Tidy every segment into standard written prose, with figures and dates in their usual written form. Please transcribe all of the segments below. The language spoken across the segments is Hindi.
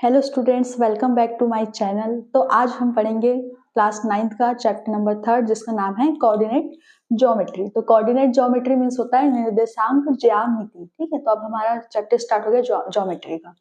Hello students, welcome back to my channel. तो आज हम पढ़ेंगे क्लास 9th का चैप्टर नंबर 3 जिसका नाम है कोऑर्डिनेट ज्योमेट्री। तो कोऑर्डिनेट ज्योमेट्री मींस होता है निर्देशांक ज्यामिति। ठीक है, तो अब हमारा चैप्टर स्टार्ट हो गया ज्योमेट्री का।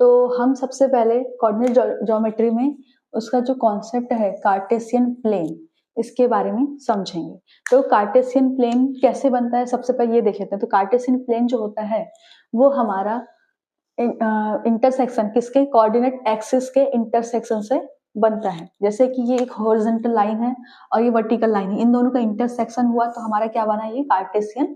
तो हम सबसे पहले कोऑर्डिनेट ज्योमेट्री में उसका जो कॉन्सेप्ट है कार्टेशियन प्लेन, इसके बारे में समझेंगे। तो कार्टेशियन प्लेन कैसे बनता है सबसे पहले ये देख लेते हैं। तो कार्टेशियन प्लेन जो होता है वो हमारा इंटरसेक्शन किसके कोऑर्डिनेट एक्सिस के इंटरसेक्शन से बनता है। जैसे कि ये एक हॉरिजॉन्टल लाइन है और ये वर्टिकल लाइन है, इन दोनों का इंटरसेक्शन हुआ तो हमारा क्या बना, ये कार्टेशियन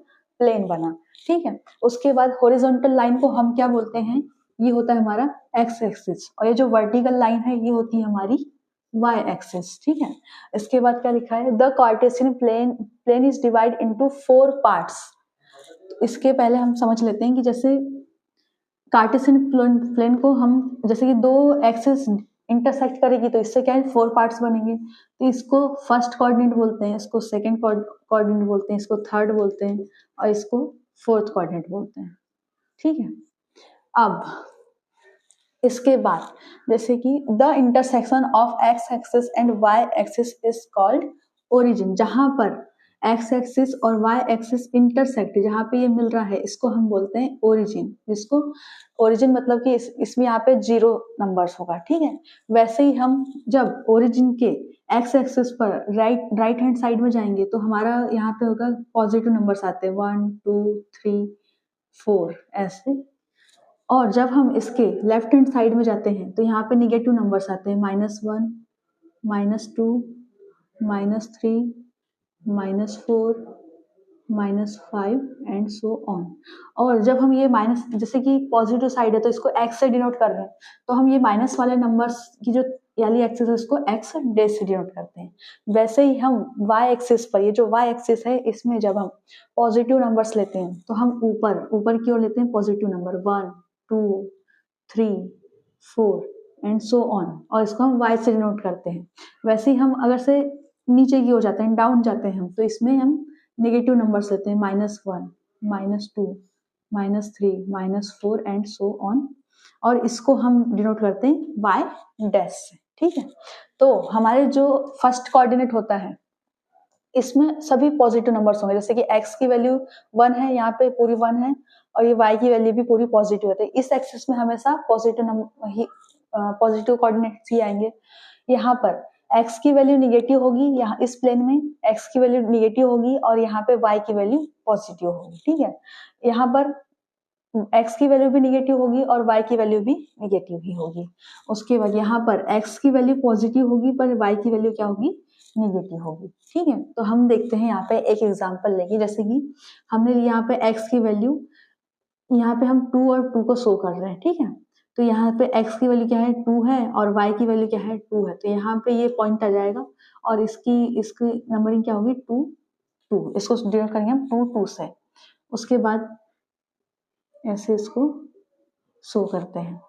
प्लेन बना। ठीक है, उसके बाद हॉरिजॉन्टल लाइन को हम क्या बोलते हैं, ये होता है हमारा एक्स एक्सिस, और ये जो वर्टिकल लाइन है ये होती है हमारी वाई एक्सिस। ठीक है, इसके बाद क्या लिखा है, the Cartesian plane is divide into 4 parts. इसके पहले हम समझ लेते हैं कि जैसे कार्टेशियन प्लेन को हम जैसे कि दो एक्सिस इंटरसेक्ट करेगी तो इससे क्या है 4 पार्ट्स बनेंगे। तो इसको फर्स्ट कोऑर्डिनेट बोलते हैं, इसको सेकंड कोऑर्डिनेट बोलते हैं, इसको थर्ड बोलते हैं और इसको फोर्थ कोऑर्डिनेट बोलते हैं। ठीक है, अब इसके बाद जैसे कि the intersection of x axis and y axis is called origin. जहां पर एक्स एक्सिस और वाई एक्सिस इंटरसेक्ट, जहां पे ये मिल रहा है इसको हम बोलते हैं ओरिजिन। जिसको ओरिजिन मतलब कि इसमें यहाँ पे 0 नंबर्स होगा। ठीक है, वैसे ही हम जब ओरिजिन के एक्स एक्सिस पर राइट हैंड साइड में जाएंगे तो हमारा यहाँ पे होगा पॉजिटिव नंबर्स आते हैं 1 2 3 4 ऐसे। और जब हम इसके लेफ्ट हैंड साइड में जाते हैं तो यहाँ पे निगेटिव नंबर्स आते हैं -1 -2 -3 -4 -5 एंड सो ऑन। और जब हम ये माइनस, जैसे कि पॉजिटिव साइड है तो इसको एक्स से डिनोट कर रहे हैं, तो हम ये माइनस वाले नंबर्स की जो याली एक्सिस है उसको एक्स डैश से डिनोट करते हैं। वैसे ही हम वाई एक्सिस पर, ये जो वाई एक्सिस है इसमें जब हम पॉजिटिव नंबर्स लेते हैं तो हम ऊपर ऊपर की ओर लेते हैं positive number 1 2 3 4 and so on, और इसको हम वाई से डिनोट करते हैं। वैसे ही हम अगर से नीचे की ओर जाते हैं, डाउन जाते हैं हम, तो इसमें हम नेगेटिव नंबर्स लेते हैं -1 -2 -3 -4 एंड सो ऑन, और इसको हम डिनोट करते हैं बाय डैश से। ठीक है, तो हमारे जो फर्स्ट कोऑर्डिनेट होता है इसमें सभी पॉजिटिव नंबर्स होंगे। जैसे कि x की वैल्यू 1 है, यहाँ पे पूरी 1 है, और ये y की वैल्यू भी पूरी पॉजिटिव होती है। इस एक्सिस में हमेशा पॉजिटिव नंबर ही पॉजिटिव कोऑर्डिनेट्स ही आएंगे। यहाँ पर x की वैल्यू निगेटिव होगी, यहाँ इस प्लेन में x की वैल्यू निगेटिव होगी और यहाँ पे y की वैल्यू पॉजिटिव होगी। ठीक है, यहाँ पर x की वैल्यू भी निगेटिव होगी और y की वैल्यू भी निगेटिव ही होगी। उसके बाद यहाँ पर x की वैल्यू पॉजिटिव होगी पर y की वैल्यू क्या होगी, निगेटिव होगी। ठीक है, तो हम देखते हैं यहाँ पे एक एग्जांपल लेंगे। जैसे कि हमने यहाँ पे x की वैल्यू, यहाँ पे हम 2 और 2 को शो कर रहे हैं। ठीक है, तो यहाँ पे x की वैल्यू क्या है 2 है और y की वैल्यू क्या है 2 है, तो यहाँ पे ये पॉइंट आ जाएगा और इसकी नंबरिंग क्या होगी 2 2, इसको डिनोट करेंगे हम 2 2 से। उसके बाद ऐसे इसको शो करते हैं।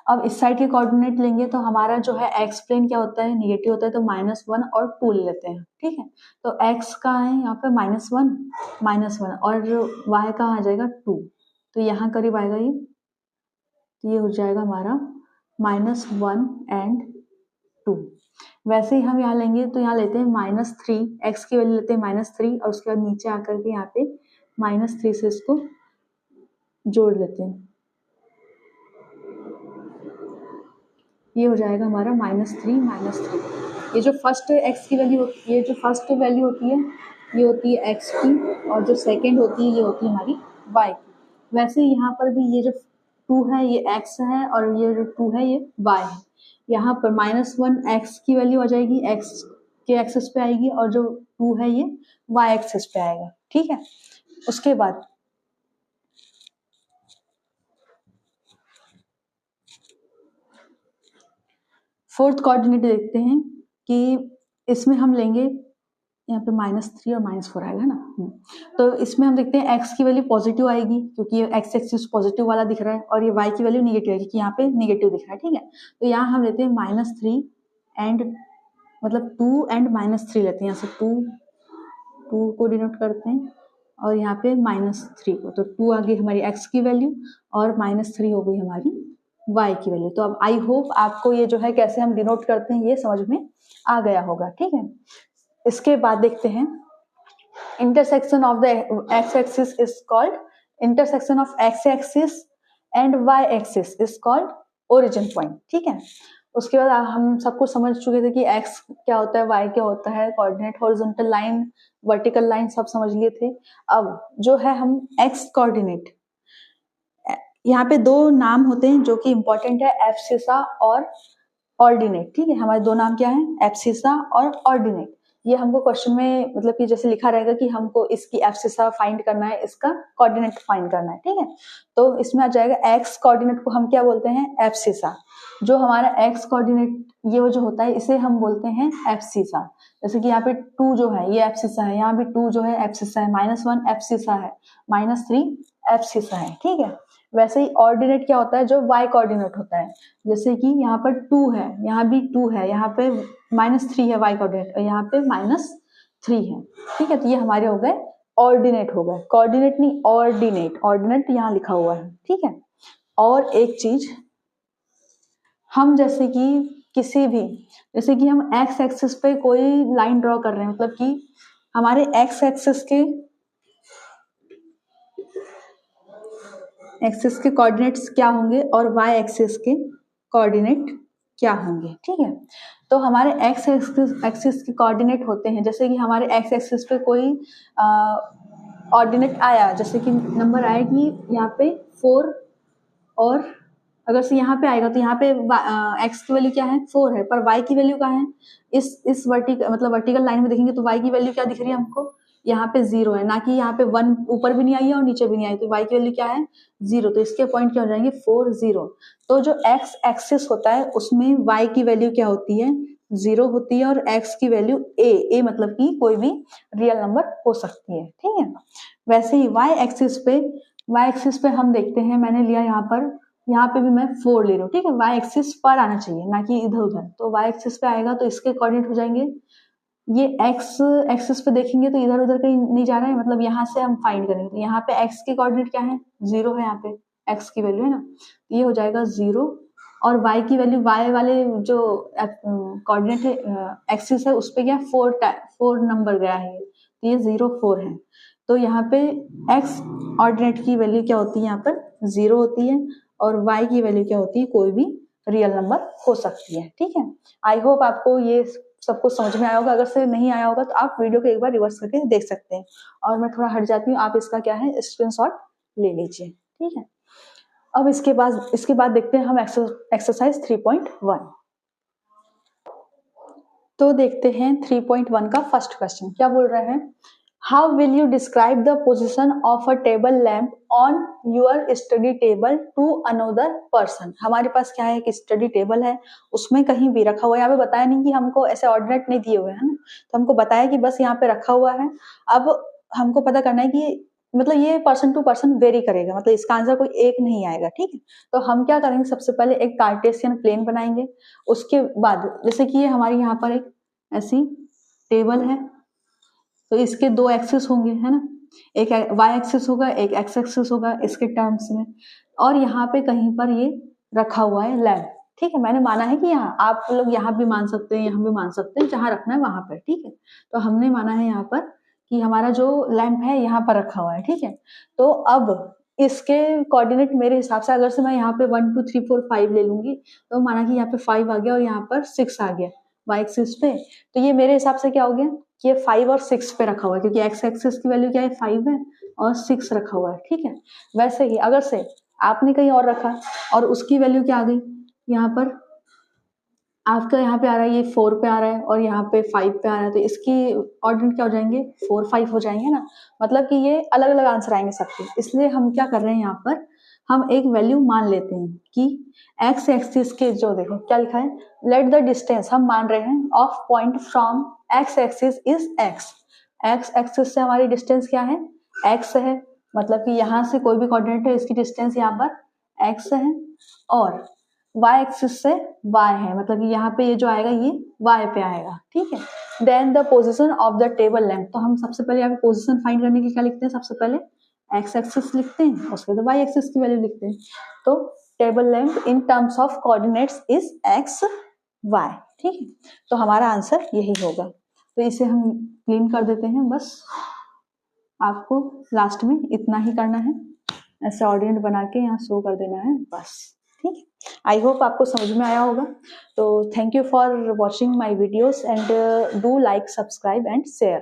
अब इस साइड के कोऑर्डिनेट लेंगे तो हमारा जो है एक्स प्लेन क्या होता है, निगेटिव होता है, तो -1 और 2 ले लेते हैं। ठीक है, तो एक्स का है यहाँ पे -1 और वाई का आ जाएगा 2, तो यहाँ करीब आएगा ये, तो ये हो जाएगा हमारा -1 एंड 2। वैसे ही हम यहाँ लेंगे तो यहाँ लेते हैं -3, एक्स की वैल्यू लेते हैं -3 और उसके बाद नीचे आकर के यहाँ पे -3 से इसको जोड़ लेते हैं, ये हो जाएगा हमारा -3 ये जो फर्स्ट एक्स की वैल्यू, ये जो फर्स्ट वैल्यू होती है ये होती है एक्स की, और जो सेकंड होती है ये होती है हमारी वाई की। वैसे यहाँ पर भी ये जो 2 है ये एक्स है और ये जो 2 है ये वाई है। यहाँ पर -1 एक्स की वैल्यू आ जाएगी, एक्स के एक्सिस पे आएगी, और जो 2 है ये वाई एक्सिस पे आएगा। ठीक है, उसके बाद फोर्थ कोऑर्डिनेट देखते हैं कि इसमें हम लेंगे, यहाँ पे -3 और -4 आएगा ना। तो इसमें हम देखते हैं x की वैल्यू पॉजिटिव आएगी क्योंकि ये x एक्सिस पॉजिटिव वाला दिख रहा है, और ये y की वैल्यू निगेटिव आएगी क्योंकि यहाँ पे निगेटिव दिख रहा है। ठीक है, तो यहाँ हम लेते हैं -3 एंड मतलब 2 एंड -3 लेते हैं। यहाँ से 2 को डिनोट करते हैं और यहाँ पे -3 को, तो 2 आ गई हमारी x की वैल्यू और -3 हो गई हमारी y की वैल्यू। तो अब आई होप आपको ये जो है कैसे हम डिनोट करते हैं ये समझ में आ गया होगा, ठीक है। इसके बाद देखते हैं intersection of the x-axis is called intersection of x-axis and y-axis is called origin point, ठीक है। उसके बाद हम सब कुछ समझ चुके थे कि x क्या होता है, y क्या होता है, coordinate, horizontal line, vertical line सब समझ लिए थे। अब जो है हम x कोऑर्डिनेट, यहाँ पे दो नाम होते हैं जो कि इंपॉर्टेंट है, एब्सिसा और ऑर्डिनेट, ठीक है। हमारे दो नाम क्या है, एब्सिसा और ऑर्डिनेट। ये हमको क्वेश्चन में मतलब कि जैसे लिखा रहेगा कि हमको इसकी एब्सिसा फाइंड करना है, इसका कोऑर्डिनेट फाइंड करना है, ठीक है। तो इसमें आ जाएगा एक्स कोऑर्डिनेट को हम क्या बोलते हैं, एब्सिसा। जो हमारा एक्स कोऑर्डिनेट ये जो होता है इसे हम बोलते हैं एब्सिसा। जैसे कि यहाँ पे 2 जो है ये एब्सिसा है, यहाँ भी 2 जो है एब्सिसा है, -1 एब्सिसा है, -3 एब्सिसा है, ठीक है। वैसे ही ऑर्डिनेट क्या होता है, जो y कोऑर्डिनेट होता है। जैसे कि यहाँ पर 2 है, यहाँ भी 2 है, यहाँ पे -3 है y कोऑर्डिनेट और यहाँ पे -3 है, ठीक है। तो ये हमारे हो गए ऑर्डिनेट हो गए, कोऑर्डिनेट नहीं ऑर्डिनेट, ऑर्डिनेट यहाँ लिखा हुआ है, ठीक है। और एक चीज हम जैसे कि किसी भी, जैसे कि हम एक्स एक्सिस पे कोई लाइन ड्रॉ कर रहे हैं, मतलब कि हमारे एक्स एक्सिस के कोऑर्डिनेट्स क्या होंगे और वाई एक्सिस के कोऑर्डिनेट क्या होंगे, ठीक है। तो हमारे एक्स एक्सिस के कोऑर्डिनेट होते हैं, जैसे कि हमारे एक्स एक्सिस पे कोई ऑर्डिनेट आया, जैसे कि नंबर आया कि यहाँ पे 4 और अगर से यहाँ पे आएगा तो यहाँ पे एक्स की वैल्यू क्या है 4 है, पर वाई की वैल्यू क्या है, इस वर्टिकल लाइन में देखेंगे तो वाई की वैल्यू क्या दिख रही है हमको, यहाँ पे 0 है, ना कि यहाँ पे 1 ऊपर भी नहीं आई है और नीचे भी नहीं आई, तो वाई की वैल्यू क्या है 0, तो इसके पॉइंट क्या हो जाएंगे 4 0। तो जो एक्स एक्सिस होता है उसमें वाई की वैल्यू क्या होती है 0 होती है और एक्स की वैल्यू ए मतलब कि कोई भी रियल नंबर हो सकती है, ठीक है। वैसे ही वाई एक्सिस पे हम देखते हैं, मैंने लिया यहाँ पे भी मैं 4 ले रही हूँ, ठीक है। वाई एक्सिस पर आना चाहिए ना कि इधर उधर, तो वाई एक्सिस पे आएगा तो इसके कोऑर्डिनेट हो जाएंगे, ये एक्स एक्सिस पे देखेंगे तो इधर उधर कहीं नहीं जा रहा है, मतलब यहाँ से हम फाइंड करेंगे तो यहाँ पे एक्स के कोऑर्डिनेट क्या है 0 है, यहाँ पे एक्स की वैल्यू है ना, तो ये हो जाएगा 0। और वाई की वैल्यू, वाई वाले जो कोऑर्डिनेट है एक्सिस है उस पे क्या 4 नंबर गया है, तो ये 0 4 है। तो यहाँ पे एक्स ऑर्डिनेट की वैल्यू क्या होती है, यहाँ पर 0 होती है और y की वैल्यू क्या होती है, कोई भी रियल नंबर हो सकती है, ठीक है। आई होप आपको ये सब कुछ समझ में आया होगा, अगर से नहीं आया होगा तो आप वीडियो को एक बार रिवर्स करके देख सकते हैं। और मैं थोड़ा हट जाती हूँ, आप इसका क्या है स्क्रीनशॉट ले लीजिए, ठीक है। अब इसके बाद देखते हैं हम एक्सरसाइज 3.1। तो देखते हैं 3.1 का फर्स्ट क्वेश्चन क्या बोल रहे हैं, how will you describe the position of a table lamp on your study table to another person. हमारे पास क्या है, एक स्टडी टेबल है, उसमें कहीं भी रखा हुआ है, यहाँ पे बताया नहीं कि हमको ऐसे ऑर्डिनेट नहीं दिए हुए हैं ना, तो हमको बताया कि बस यहाँ पे रखा हुआ है। अब हमको पता करना है कि मतलब ये पर्सन टू पर्सन वेरी करेगा, मतलब इसका आंसर कोई एक नहीं आएगा, ठीक है। तो हम क्या करेंगे, सबसे पहले एक कार्टेशियन प्लेन बनाएंगे, उसके बाद जैसे कि ये हमारी यहाँ पर एक ऐसी टेबल है, तो इसके 2 एक्सिस होंगे, है ना, एक वाई एक्सिस होगा एक एक्स एक्सिस होगा इसके टर्म्स में, और यहाँ पे कहीं पर ये रखा हुआ है लैम्प, ठीक है। मैंने माना है कि यहाँ आप लोग यहाँ भी मान सकते हैं, यहाँ भी मान सकते हैं, जहाँ रखना है वहां पर, ठीक है। तो हमने माना है यहाँ पर कि हमारा जो लैम्प है यहाँ पर रखा हुआ है, ठीक है। तो अब इसके कोऑर्डिनेट मेरे हिसाब से अगर से मैं यहाँ पे 1 2 3 4 5 ले लूंगी, तो माना कि यहाँ पे 5 आ गया और यहाँ पर 6 आ गया वाई एक्सिस पे, तो ये मेरे हिसाब से क्या हो गया कि ये 5 और 6 पे रखा हुआ है, क्योंकि एक्स एक्सिस की वैल्यू क्या है 5 है और 6 रखा हुआ है, ठीक है। वैसे ही अगर से आपने कहीं और रखा और उसकी वैल्यू क्या आ गई, यहाँ पर आपका यहाँ पे आ रहा है ये 4 पे आ रहा है और यहाँ पे 5 पे आ रहा है, तो इसकी ऑर्डिनेट क्या हो जाएंगे 4 5 हो जाएंगे ना, मतलब कि ये अलग अलग आंसर आएंगे सबके। इसलिए हम क्या कर रहे हैं, यहाँ पर हम एक वैल्यू मान लेते हैं कि एक्स एक्सिस के जो देखो क्या लिखा है, लेट द डिस्टेंस, हम मान रहे हैं of point from x axis is x. X axis से हमारी डिस्टेंस क्या है एक्स है, मतलब कि यहाँ से कोई भी कोऑर्डिनेट है इसकी डिस्टेंस यहाँ पर एक्स है, और y एक्सिस से y है, मतलब कि यहाँ पे ये जो आएगा ये y पे आएगा, ठीक है। Then the position of the table lamp, तो हम सबसे पहले यहाँ पे पोजीशन फाइंड करने के लिए क्या लिखते हैं, सबसे पहले x एक्सिस लिखते हैं, उसके बाद y एक्सिस की वैल्यू लिखते हैं। तो table length in terms of coordinates is x y। ठीक है, तो हमारा आंसर यही होगा। तो इसे हम क्लीन कर देते हैं। बस आपको लास्ट में इतना ही करना है, ऐसे ऑर्डिनेट बना के यहाँ शो कर देना है बस। ठीक है, आई होप आपको समझ में आया होगा। तो thank you for watching my videos and do like, subscribe and share.